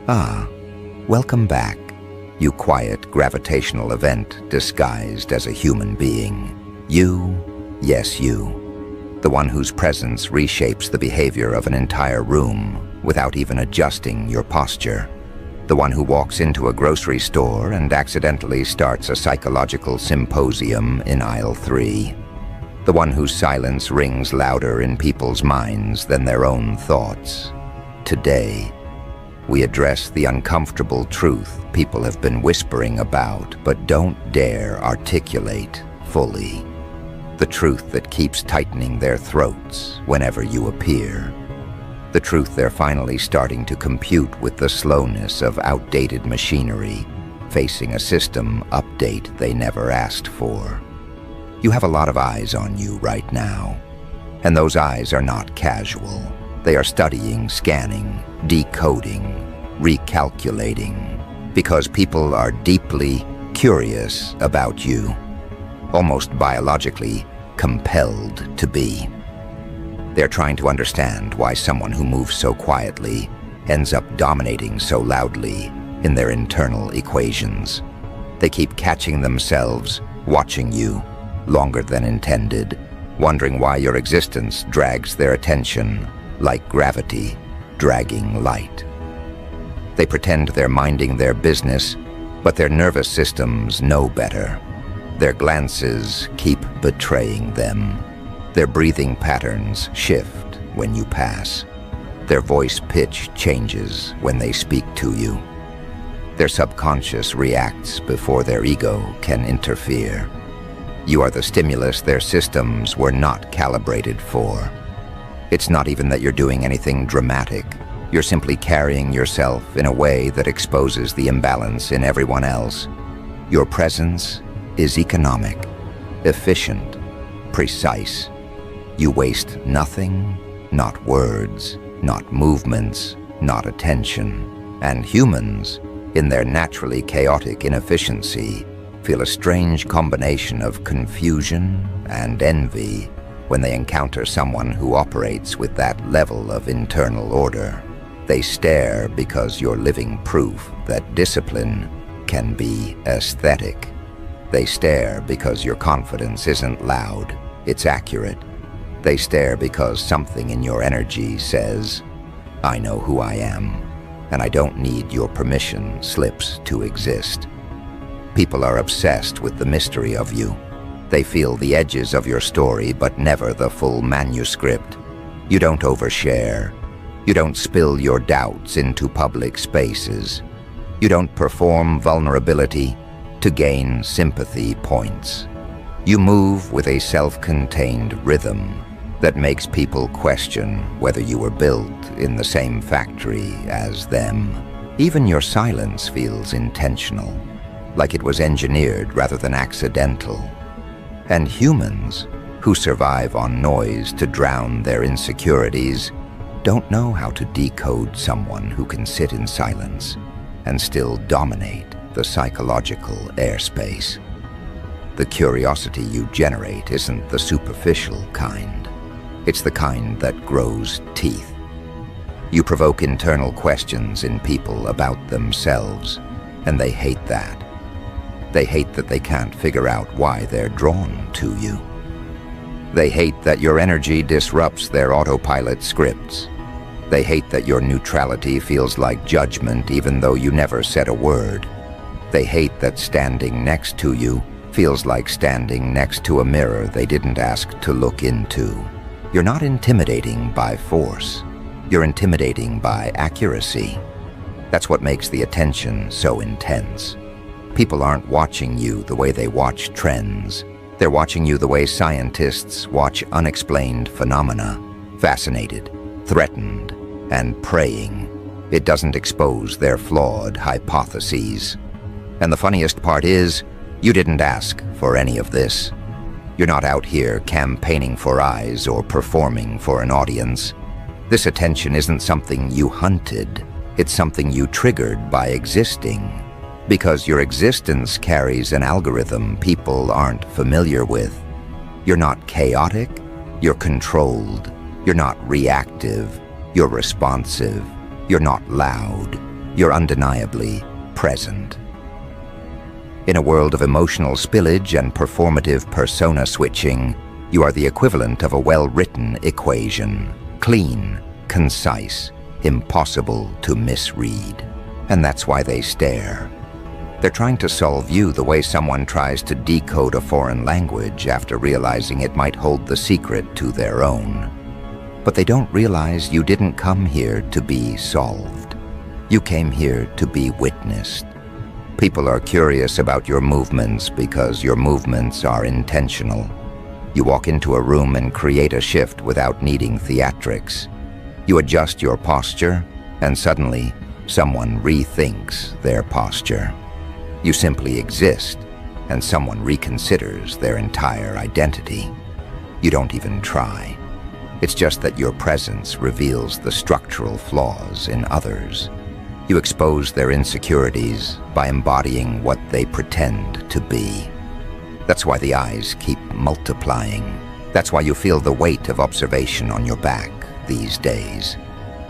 Ah, welcome back, you quiet gravitational event disguised as a human being. You, yes you, the one whose presence reshapes the behavior of an entire room without even adjusting your posture. The one who walks into a grocery store and accidentally starts a psychological symposium in aisle 3. The one whose silence rings louder in people's minds than their own thoughts. Today, we address the uncomfortable truth people have been whispering about but don't dare articulate fully. The truth that keeps tightening their throats whenever you appear. The truth they're finally starting to compute with the slowness of outdated machinery, facing a system update they never asked for. You have a lot of eyes on you right now, and those eyes are not casual. They are studying, scanning, decoding, recalculating, because people are deeply curious about you, almost biologically compelled to be. They're trying to understand why someone who moves so quietly ends up dominating so loudly in their internal equations. They keep catching themselves watching you longer than intended, wondering why your existence drags their attention like gravity dragging light. They pretend they're minding their business, but their nervous systems know better. Their glances keep betraying them. Their breathing patterns shift when you pass. Their voice pitch changes when they speak to you. Their subconscious reacts before their ego can interfere. You are the stimulus their systems were not calibrated for. It's not even that you're doing anything dramatic. You're simply carrying yourself in a way that exposes the imbalance in everyone else. Your presence is economic, efficient, precise. You waste nothing, not words, not movements, not attention. And humans, in their naturally chaotic inefficiency, feel a strange combination of confusion and envy when they encounter someone who operates with that level of internal order. They stare because you're living proof that discipline can be aesthetic. They stare because your confidence isn't loud, it's accurate. They stare because something in your energy says, I know who I am, and I don't need your permission slips to exist. People are obsessed with the mystery of you. They feel the edges of your story, but never the full manuscript. You don't overshare. You don't spill your doubts into public spaces. You don't perform vulnerability to gain sympathy points. You move with a self-contained rhythm that makes people question whether you were built in the same factory as them. Even your silence feels intentional, like it was engineered rather than accidental. And humans, who survive on noise to drown their insecurities, don't know how to decode someone who can sit in silence and still dominate the psychological airspace. The curiosity you generate isn't the superficial kind. It's the kind that grows teeth. You provoke internal questions in people about themselves, and they hate that. They hate that they can't figure out why they're drawn to you. They hate that your energy disrupts their autopilot scripts. They hate that your neutrality feels like judgment even though you never said a word. They hate that standing next to you feels like standing next to a mirror they didn't ask to look into. You're not intimidating by force. You're intimidating by accuracy. That's what makes the attention so intense. People aren't watching you the way they watch trends. They're watching you the way scientists watch unexplained phenomena, fascinated, threatened, and praying. It doesn't expose their flawed hypotheses. And the funniest part is, you didn't ask for any of this. You're not out here campaigning for eyes or performing for an audience. This attention isn't something you hunted. It's something you triggered by existing. Because your existence carries an algorithm people aren't familiar with. You're not chaotic, you're controlled. You're not reactive, you're responsive. You're not loud, You're undeniably present. In a world of emotional spillage and performative persona switching, you are the equivalent of a well-written equation. Clean, concise, impossible to misread. And that's why they stare. They're trying to solve you the way someone tries to decode a foreign language after realizing it might hold the secret to their own. But they don't realize you didn't come here to be solved. You came here to be witnessed. People are curious about your movements because your movements are intentional. You walk into a room and create a shift without needing theatrics. You adjust your posture, and suddenly, someone rethinks their posture. You simply exist, and someone reconsiders their entire identity. You don't even try. It's just that your presence reveals the structural flaws in others. You expose their insecurities by embodying what they pretend to be. That's why the eyes keep multiplying. That's why you feel the weight of observation on your back these days.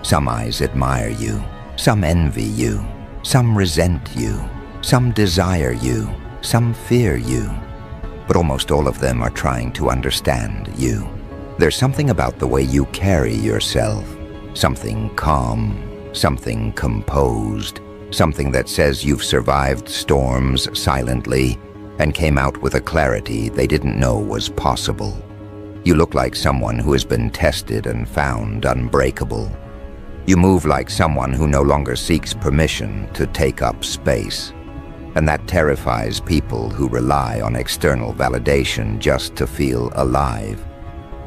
Some eyes admire you, some envy you, some resent you, some desire you, some fear you. But almost all of them are trying to understand you. There's something about the way you carry yourself, something calm, something composed, something that says you've survived storms silently and came out with a clarity they didn't know was possible. You look like someone who has been tested and found unbreakable. You move like someone who no longer seeks permission to take up space. And that terrifies people who rely on external validation just to feel alive.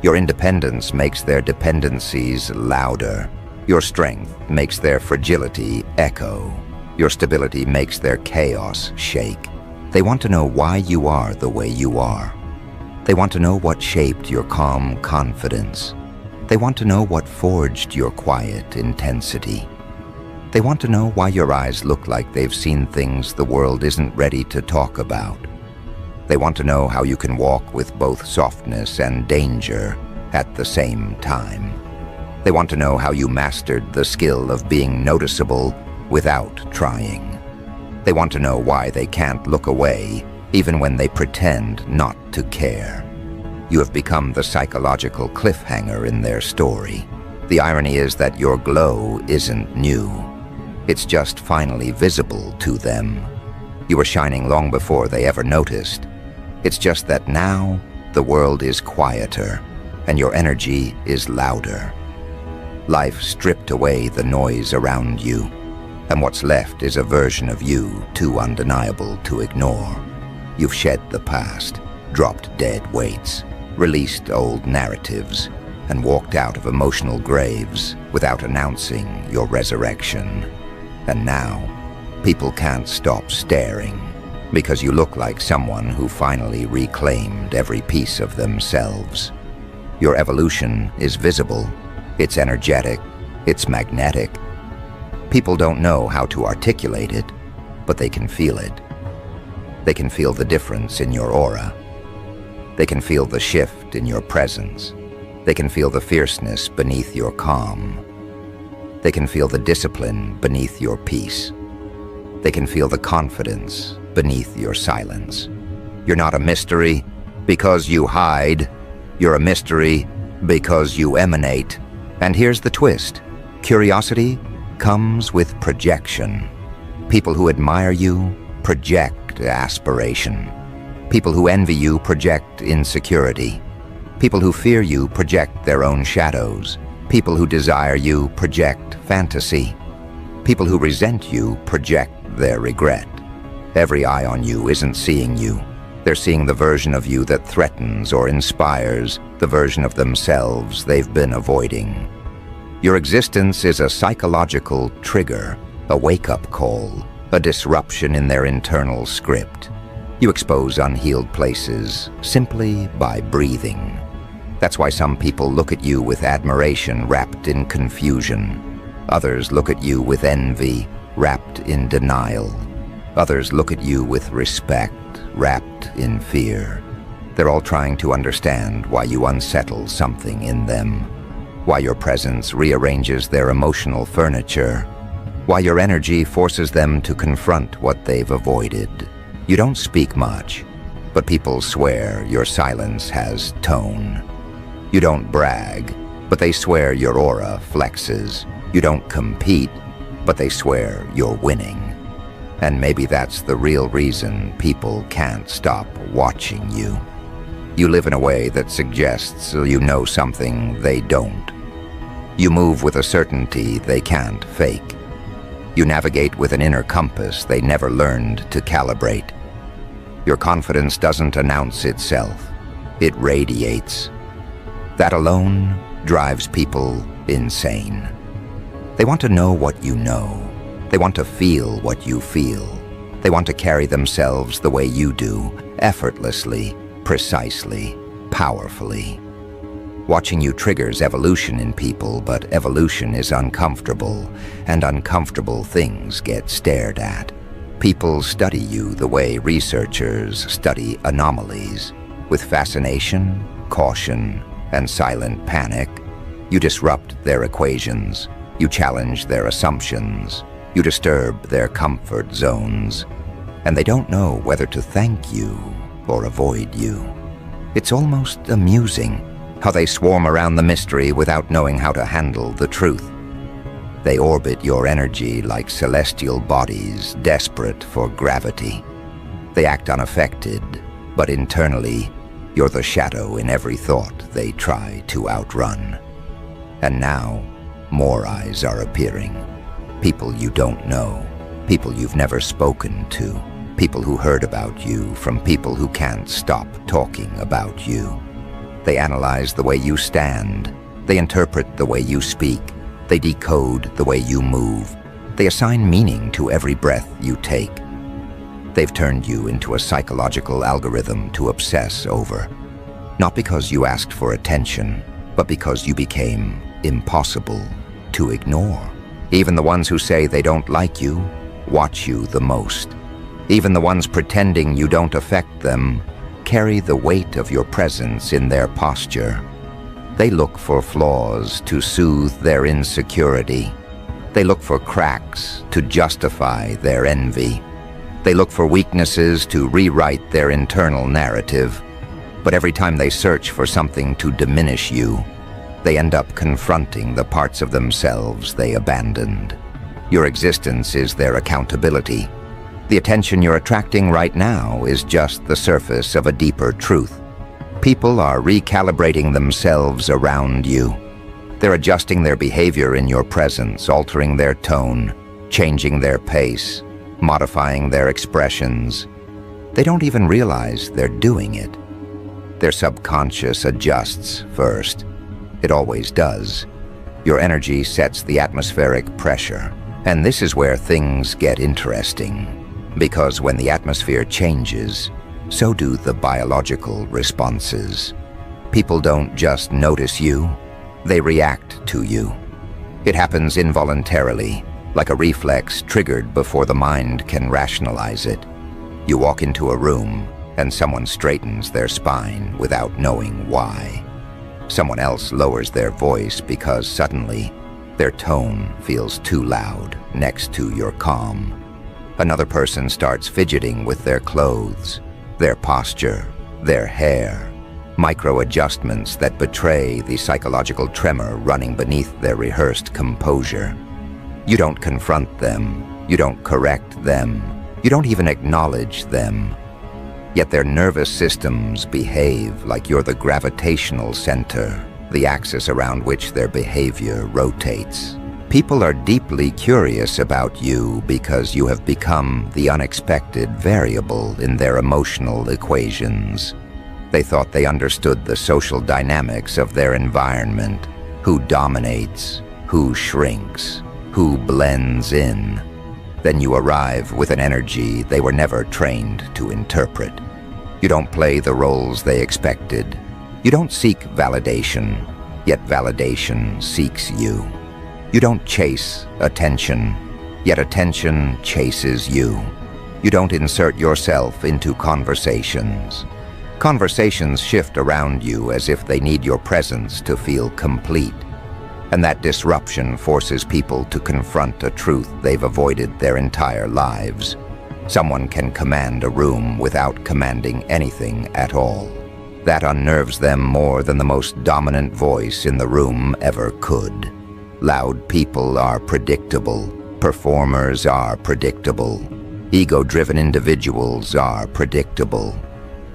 Your independence makes their dependencies louder. Your strength makes their fragility echo. Your stability makes their chaos shake. They want to know why you are the way you are. They want to know what shaped your calm confidence. They want to know what forged your quiet intensity. They want to know why your eyes look like they've seen things the world isn't ready to talk about. They want to know how you can walk with both softness and danger at the same time. They want to know how you mastered the skill of being noticeable without trying. They want to know why they can't look away even when they pretend not to care. You have become the psychological cliffhanger in their story. The irony is that your glow isn't new. It's just finally visible to them. You were shining long before they ever noticed. It's just that now the world is quieter and your energy is louder. Life stripped away the noise around you, and what's left is a version of you too undeniable to ignore. You've shed the past, dropped dead weights, released old narratives, and walked out of emotional graves without announcing your resurrection. And now, people can't stop staring because you look like someone who finally reclaimed every piece of themselves. Your evolution is visible. It's energetic, it's magnetic. People don't know how to articulate it, but they can feel it. They can feel the difference in your aura. They can feel the shift in your presence. They can feel the fierceness beneath your calm. They can feel the discipline beneath your peace. They can feel the confidence beneath your silence. You're not a mystery because you hide. You're a mystery because you emanate. And here's the twist. Curiosity comes with projection. People who admire you project aspiration. People who envy you project insecurity. People who fear you project their own shadows. People who desire you project fantasy. People who resent you project their regret. Every eye on you isn't seeing you. They're seeing the version of you that threatens or inspires, the version of themselves they've been avoiding. Your existence is a psychological trigger, a wake-up call, a disruption in their internal script. You expose unhealed places simply by breathing. That's why some people look at you with admiration wrapped in confusion. Others look at you with envy wrapped in denial. Others look at you with respect wrapped in fear. They're all trying to understand why you unsettle something in them, why your presence rearranges their emotional furniture, why your energy forces them to confront what they've avoided. You don't speak much, but people swear your silence has tone. You don't brag, but they swear your aura flexes. You don't compete, but they swear you're winning. And maybe that's the real reason people can't stop watching you. You live in a way that suggests you know something they don't. You move with a certainty they can't fake. You navigate with an inner compass they never learned to calibrate. Your confidence doesn't announce itself, it radiates. That alone drives people insane. They want to know what you know. They want to feel what you feel. They want to carry themselves the way you do, effortlessly, precisely, powerfully. Watching you triggers evolution in people, but evolution is uncomfortable, and uncomfortable things get stared at. People study you the way researchers study anomalies, with fascination, caution, and silent panic. You disrupt their equations. You challenge their assumptions. You disturb their comfort zones. And they don't know whether to thank you or avoid you. It's almost amusing how they swarm around the mystery without knowing how to handle the truth. They orbit your energy like celestial bodies desperate for gravity. They act unaffected, but internally, you're the shadow in every thought they try to outrun. And now, more eyes are appearing. People you don't know, people you've never spoken to, people who heard about you from people who can't stop talking about you. They analyze the way you stand. They interpret the way you speak. They decode the way you move. They assign meaning to every breath you take. They've turned you into a psychological algorithm to obsess over. Not because you asked for attention, but because you became impossible to ignore. Even the ones who say they don't like you watch you the most. Even the ones pretending you don't affect them carry the weight of your presence in their posture. They look for flaws to soothe their insecurity. They look for cracks to justify their envy. They look for weaknesses to rewrite their internal narrative. But every time they search for something to diminish you, they end up confronting the parts of themselves they abandoned. Your existence is their accountability. The attention you're attracting right now is just the surface of a deeper truth. People are recalibrating themselves around you. They're adjusting their behavior in your presence, altering their tone, changing their pace, modifying their expressions. They don't even realize they're doing it. Their subconscious adjusts first. It always does. Your energy sets the atmospheric pressure. And this is where things get interesting. Because when the atmosphere changes, so do the biological responses. People don't just notice you, they react to you. It happens involuntarily, like a reflex triggered before the mind can rationalize it. You walk into a room, and someone straightens their spine without knowing why. Someone else lowers their voice because suddenly their tone feels too loud next to your calm. Another person starts fidgeting with their clothes, their posture, their hair, micro-adjustments that betray the psychological tremor running beneath their rehearsed composure. You don't confront them, you don't correct them, you don't even acknowledge them. Yet their nervous systems behave like you're the gravitational center, the axis around which their behavior rotates. People are deeply curious about you because you have become the unexpected variable in their emotional equations. They thought they understood the social dynamics of their environment, who dominates, who shrinks, who blends in. Then you arrive with an energy they were never trained to interpret. You don't play the roles they expected. You don't seek validation, yet validation seeks you. You don't chase attention, yet attention chases you. You don't insert yourself into conversations. Conversations shift around you as if they need your presence to feel complete. And that disruption forces people to confront a truth they've avoided their entire lives. Someone can command a room without commanding anything at all. That unnerves them more than the most dominant voice in the room ever could. Loud people are predictable. Performers are predictable. Ego-driven individuals are predictable.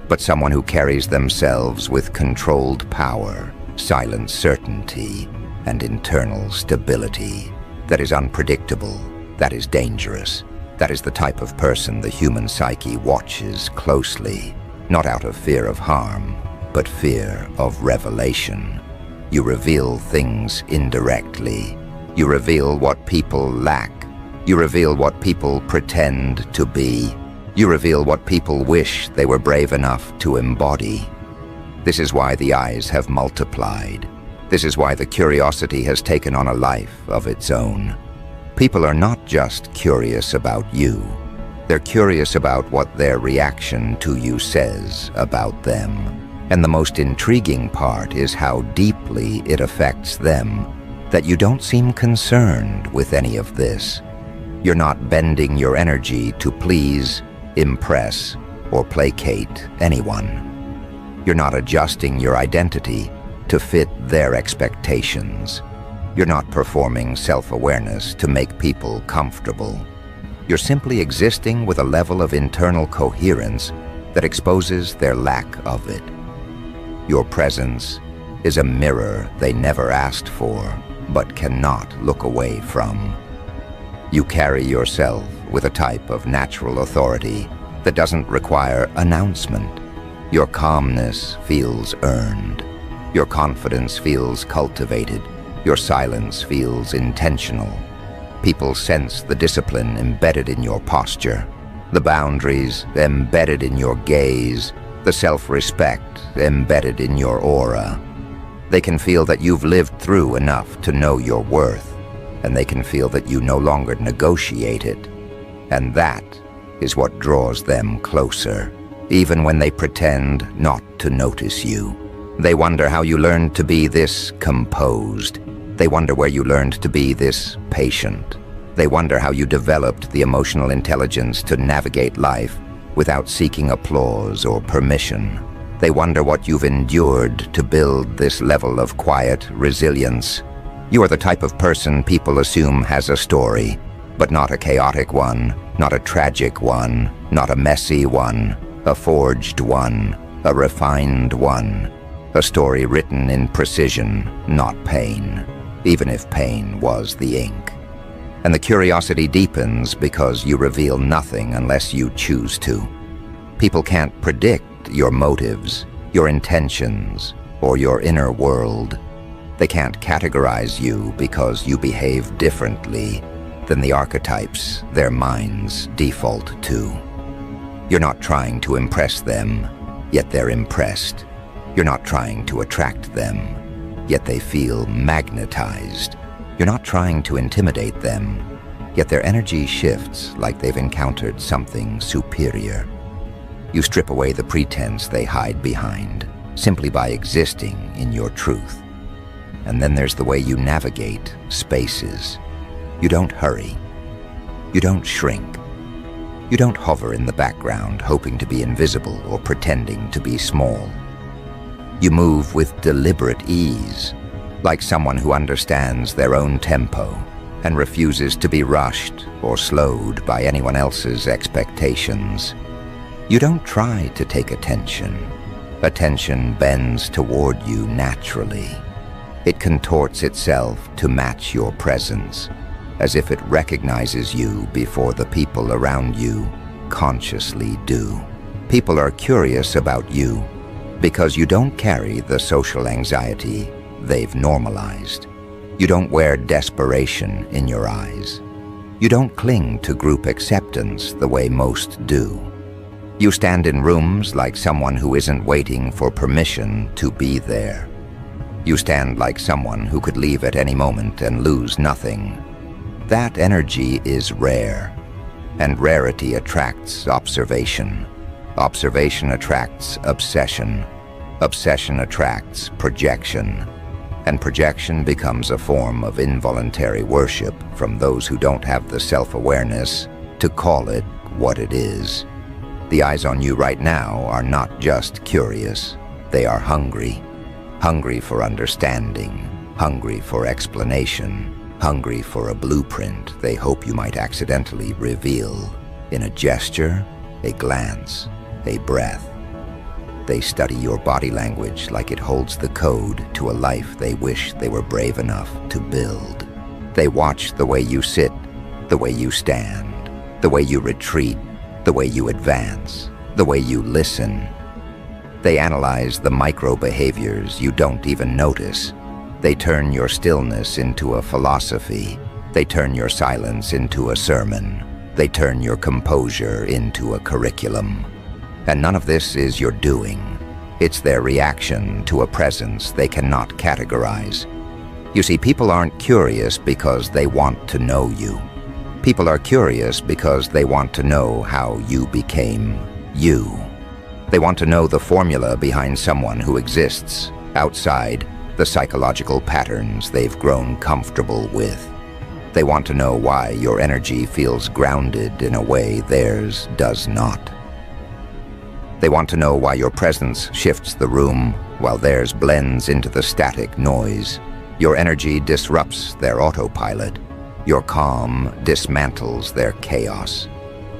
But someone who carries themselves with controlled power, silent certainty, and internal stability, that is unpredictable, that is dangerous. That is the type of person the human psyche watches closely, not out of fear of harm, but fear of revelation. You reveal things indirectly. You reveal what people lack. You reveal what people pretend to be. You reveal what people wish they were brave enough to embody. This is why the eyes have multiplied. This is why the curiosity has taken on a life of its own. People are not just curious about you. They're curious about what their reaction to you says about them. And the most intriguing part is how deeply it affects them, that you don't seem concerned with any of this. You're not bending your energy to please, impress, or placate anyone. You're not adjusting your identity to fit their expectations. You're not performing self-awareness to make people comfortable. You're simply existing with a level of internal coherence that exposes their lack of it. Your presence is a mirror they never asked for, but cannot look away from. You carry yourself with a type of natural authority that doesn't require announcement. Your calmness feels earned. Your confidence feels cultivated. Your silence feels intentional. People sense the discipline embedded in your posture, the boundaries embedded in your gaze, the self-respect embedded in your aura. They can feel that you've lived through enough to know your worth, and they can feel that you no longer negotiate it. And that is what draws them closer, even when they pretend not to notice you. They wonder how you learned to be this composed. They wonder where you learned to be this patient. They wonder how you developed the emotional intelligence to navigate life without seeking applause or permission. They wonder what you've endured to build this level of quiet resilience. You are the type of person people assume has a story, but not a chaotic one, not a tragic one, not a messy one, a forged one, a refined one. A story written in precision, not pain, even if pain was the ink. And the curiosity deepens because you reveal nothing unless you choose to. People can't predict your motives, your intentions, or your inner world. They can't categorize you because you behave differently than the archetypes their minds default to. You're not trying to impress them, yet they're impressed. You're not trying to attract them, yet they feel magnetized. You're not trying to intimidate them, yet their energy shifts like they've encountered something superior. You strip away the pretense they hide behind, simply by existing in your truth. And then there's the way you navigate spaces. You don't hurry. You don't shrink. You don't hover in the background, hoping to be invisible or pretending to be small. You move with deliberate ease, like someone who understands their own tempo and refuses to be rushed or slowed by anyone else's expectations. You don't try to take attention. Attention bends toward you naturally. It contorts itself to match your presence, as if it recognizes you before the people around you consciously do. People are curious about you because you don't carry the social anxiety they've normalized. You don't wear desperation in your eyes. You don't cling to group acceptance the way most do. You stand in rooms like someone who isn't waiting for permission to be there. You stand like someone who could leave at any moment and lose nothing. That energy is rare, and rarity attracts observation. Observation attracts obsession. Obsession attracts projection. and projection becomes a form of involuntary worship from those who don't have the self-awareness to call it what it is. The eyes on you right now are not just curious, they are hungry. Hungry for understanding, hungry for explanation, hungry for a blueprint they hope you might accidentally reveal in a gesture, a glance, a breath. They study your body language like it holds the code to a life they wish they were brave enough to build. They watch the way you sit, the way you stand, the way you retreat, the way you advance, the way you listen. They analyze the micro behaviors you don't even notice. They turn your stillness into a philosophy. They turn your silence into a sermon. They turn your composure into a curriculum. And none of this is your doing. It's their reaction to a presence they cannot categorize. You see, people aren't curious because they want to know you. People are curious because they want to know how you became you. They want to know the formula behind someone who exists outside the psychological patterns they've grown comfortable with. They want to know why your energy feels grounded in a way theirs does not. They want to know why your presence shifts the room while theirs blends into the static noise. Your energy disrupts their autopilot. Your calm dismantles their chaos.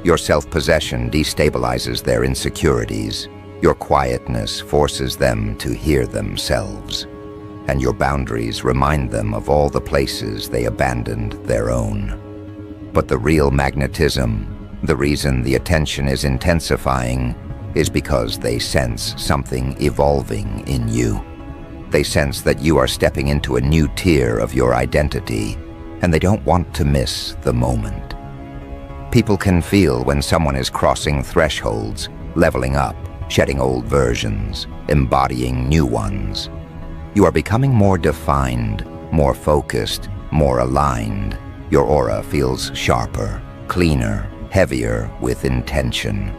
Your self-possession destabilizes their insecurities. Your quietness forces them to hear themselves. And your boundaries remind them of all the places they abandoned their own. But the real magnetism, the reason the attention is intensifying, is because they sense something evolving in you. They sense that you are stepping into a new tier of your identity, and they don't want to miss the moment. People can feel when someone is crossing thresholds, leveling up, shedding old versions, embodying new ones. You are becoming more defined, more focused, more aligned. Your aura feels sharper, cleaner, heavier with intention.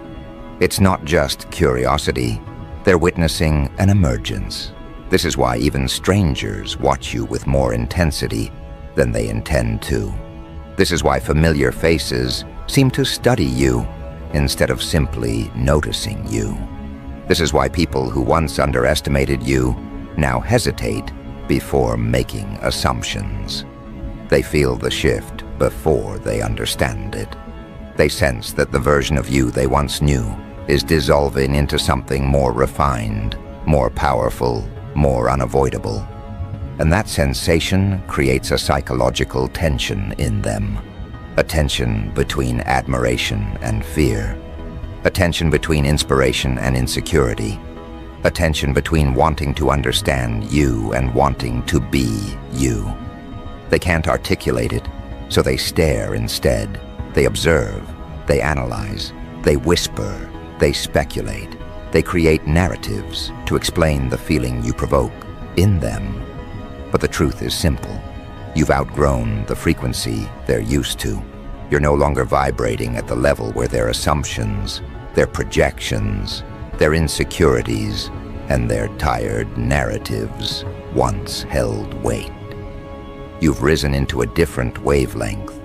It's not just curiosity. They're witnessing an emergence. This is why even strangers watch you with more intensity than they intend to. This is why familiar faces seem to study you instead of simply noticing you. This is why people who once underestimated you now hesitate before making assumptions. They feel the shift before they understand it. They sense that the version of you they once knew is dissolving into something more refined, more powerful, more unavoidable. And that sensation creates a psychological tension in them. A tension between admiration and fear. A tension between inspiration and insecurity. A tension between wanting to understand you and wanting to be you. They can't articulate it, so they stare instead. They observe, they analyze, they whisper, they speculate. They create narratives to explain the feeling you provoke in them. But the truth is simple. You've outgrown the frequency they're used to. You're no longer vibrating at the level where their assumptions, their projections, their insecurities, and their tired narratives once held weight. You've risen into a different wavelength,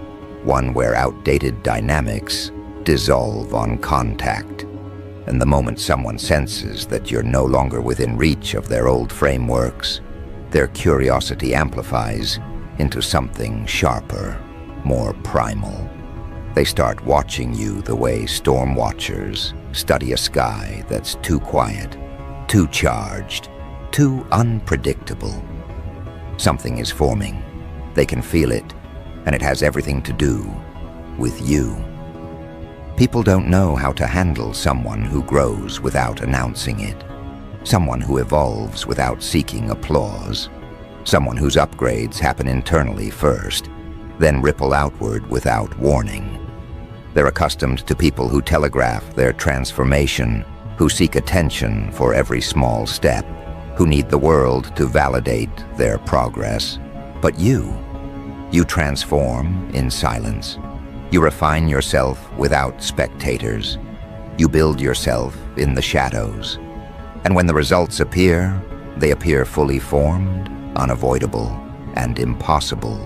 one where outdated dynamics dissolve on contact. And the moment someone senses that you're no longer within reach of their old frameworks, their curiosity amplifies into something sharper, more primal. They start watching you the way storm watchers study a sky that's too quiet, too charged, too unpredictable. Something is forming. They can feel it, and it has everything to do with you. People don't know how to handle someone who grows without announcing it. Someone who evolves without seeking applause. Someone whose upgrades happen internally first, then ripple outward without warning. They're accustomed to people who telegraph their transformation, who seek attention for every small step, who need the world to validate their progress. But you transform in silence. You refine yourself without spectators. You build yourself in the shadows. And when the results appear, they appear fully formed, unavoidable and impossible